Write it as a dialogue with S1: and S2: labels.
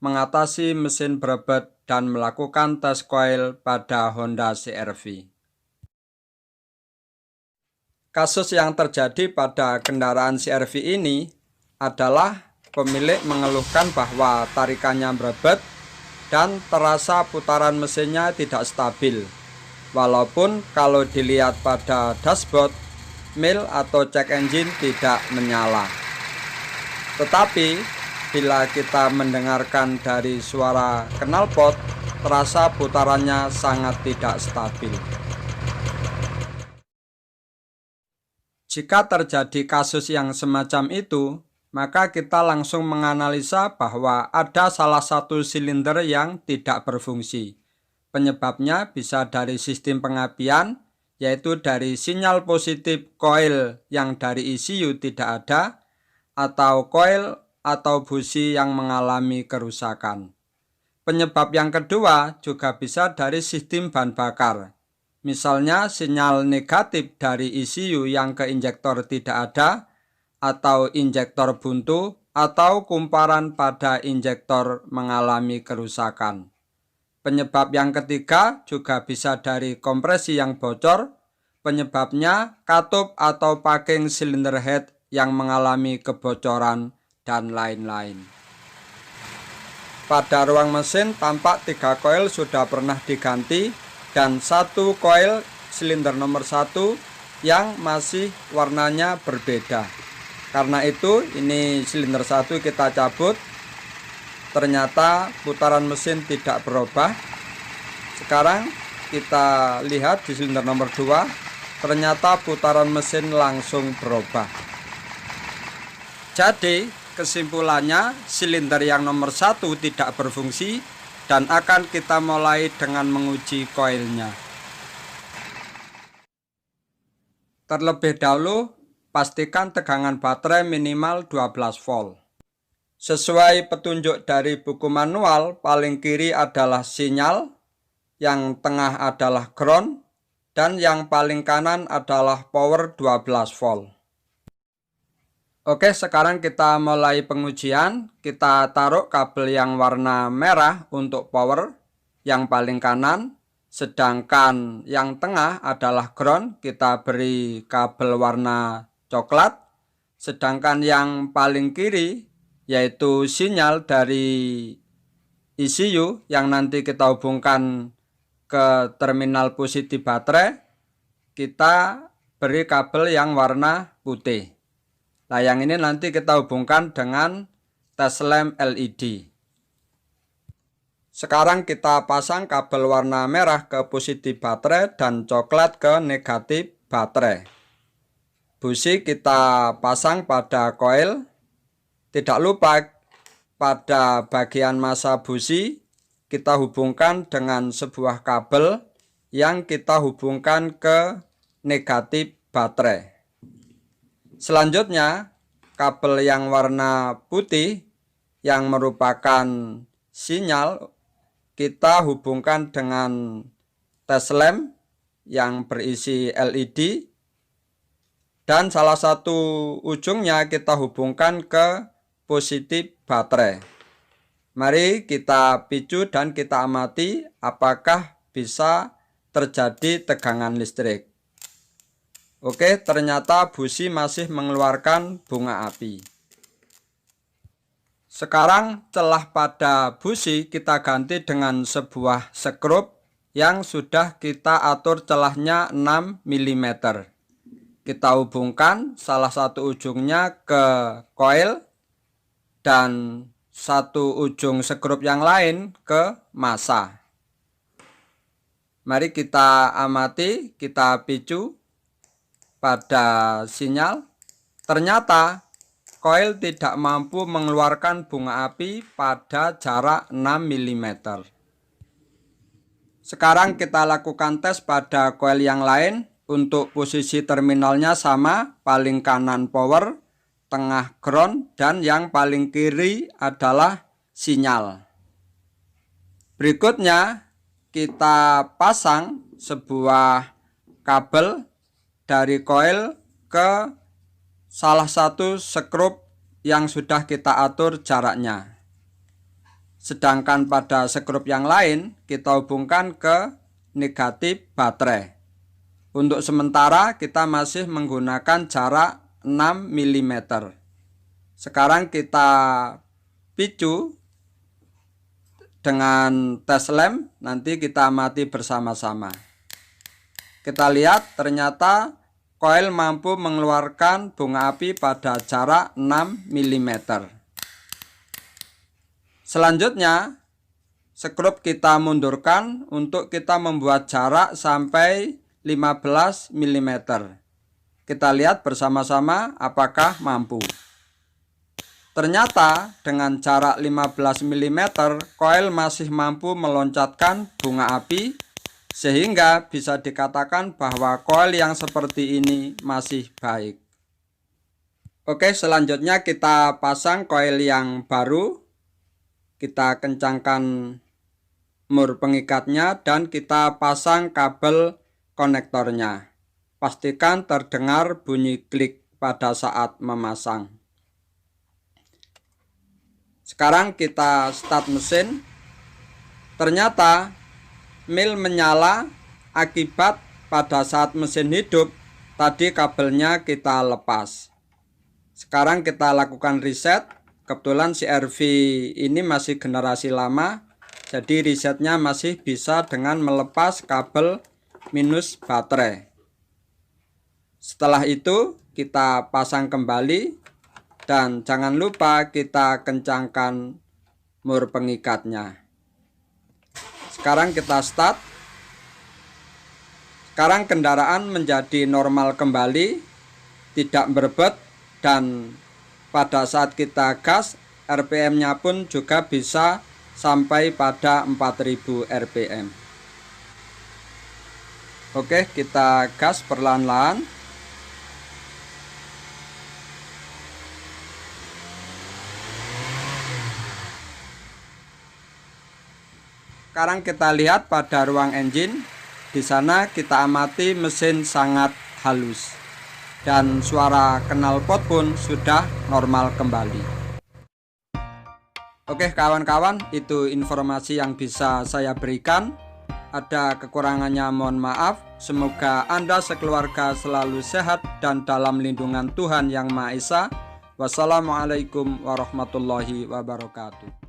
S1: mengatasi mesin berebet dan melakukan tes koil pada Honda CR-V. Kasus yang terjadi pada kendaraan CR-V ini adalah pemilik mengeluhkan bahwa tarikannya berebet dan terasa putaran mesinnya tidak stabil. Walaupun kalau dilihat pada dashboard, mil atau check engine tidak menyala. Tetapi bila kita mendengarkan dari suara knalpot, terasa putarannya sangat tidak stabil. Jika terjadi kasus yang semacam itu, maka kita langsung menganalisa bahwa ada salah satu silinder yang tidak berfungsi. Penyebabnya bisa dari sistem pengapian, yaitu dari sinyal positif koil yang dari ECU tidak ada, atau koil atau busi yang mengalami kerusakan. Penyebab yang kedua juga bisa dari sistem bahan bakar. Misalnya sinyal negatif dari ECU yang ke injektor tidak ada, atau injektor buntu, atau kumparan pada injektor mengalami kerusakan. Penyebab yang ketiga juga bisa dari kompresi yang bocor, penyebabnya katup atau packing cylinder head yang mengalami kebocoran, dan lain-lain. Pada ruang mesin tampak 3 koil sudah pernah diganti dan 1 koil silinder nomor 1 yang masih warnanya berbeda. Karena itu ini silinder 1 kita cabut. Ternyata putaran mesin tidak berubah. Sekarang kita lihat di silinder nomor 2, ternyata putaran mesin langsung berubah. Jadi kesimpulannya silinder yang nomor 1 tidak berfungsi dan akan kita mulai dengan menguji koilnya. Terlebih dahulu pastikan tegangan baterai minimal 12 volt. Sesuai petunjuk dari buku manual, paling kiri adalah sinyal, yang tengah adalah ground, dan yang paling kanan adalah power 12 volt. Oke, sekarang kita mulai pengujian. Kita taruh kabel yang warna merah untuk power, yang paling kanan, sedangkan yang tengah adalah ground, kita beri kabel warna coklat, sedangkan yang paling kiri yaitu sinyal dari ECU yang nanti kita hubungkan ke terminal positif baterai, kita beri kabel yang warna putih. Nah, yang ini nanti kita hubungkan dengan test lamp LED. Sekarang kita pasang kabel warna merah ke positif baterai dan coklat ke negatif baterai. Busi kita pasang pada koil. Tidak lupa pada bagian massa busi kita hubungkan dengan sebuah kabel yang kita hubungkan ke negatif baterai. Selanjutnya kabel yang warna putih yang merupakan sinyal kita hubungkan dengan test lamp yang berisi LED dan salah satu ujungnya kita hubungkan ke positif baterai. Mari kita picu dan kita amati apakah bisa terjadi tegangan listrik. Oke, ternyata busi masih mengeluarkan bunga api. Sekarang celah pada busi kita ganti dengan sebuah skrup yang sudah kita atur celahnya 6 mm. Kita hubungkan salah satu ujungnya ke koil dan satu ujung skrup yang lain ke massa. Mari kita amati, kita picu pada sinyal. Ternyata koil tidak mampu mengeluarkan bunga api pada jarak 6 mm. Sekarang kita lakukan tes pada koil yang lain. Untuk posisi terminalnya sama, paling kanan power, tengah ground, dan yang paling kiri adalah sinyal. Berikutnya kita pasang sebuah kabel dari koil ke salah satu skrup yang sudah kita atur jaraknya. Sedangkan pada skrup yang lain kita hubungkan ke negatif baterai. Untuk sementara kita masih menggunakan jarak 6 mm. Sekarang kita picu dengan tes lem, nanti kita amati bersama-sama. Kita lihat ternyata koil mampu mengeluarkan bunga api pada jarak 6 mm. Selanjutnya, skrup kita mundurkan untuk kita membuat jarak sampai 15 mm. Kita lihat bersama-sama apakah mampu. Ternyata dengan jarak 15 mm, koil masih mampu meloncatkan bunga api, sehingga bisa dikatakan bahwa koil yang seperti ini masih baik. Oke, selanjutnya kita pasang koil yang baru. Kita kencangkan mur pengikatnya dan kita pasang kabel konektornya. Pastikan terdengar bunyi klik pada saat memasang. Sekarang kita start mesin. Ternyata mil menyala akibat pada saat mesin hidup tadi kabelnya kita lepas. Sekarang kita lakukan reset. Kebetulan CR-V ini masih generasi lama, jadi resetnya masih bisa dengan melepas kabel minus baterai. Setelah itu kita pasang kembali dan jangan lupa kita kencangkan mur pengikatnya. Sekarang kita start. Sekarang kendaraan menjadi normal kembali, tidak berbet, dan pada saat kita gas RPM-nya pun juga bisa sampai pada 4000 RPM. Oke, kita gas perlahan-lahan. Sekarang kita lihat pada ruang engine. Di sana kita amati mesin sangat halus dan suara knalpot pun sudah normal kembali. Oke kawan-kawan, itu informasi yang bisa saya berikan. Ada kekurangannya mohon maaf. Semoga Anda sekeluarga selalu sehat dan dalam lindungan Tuhan Yang Maha Esa. Wassalamualaikum warahmatullahi wabarakatuh.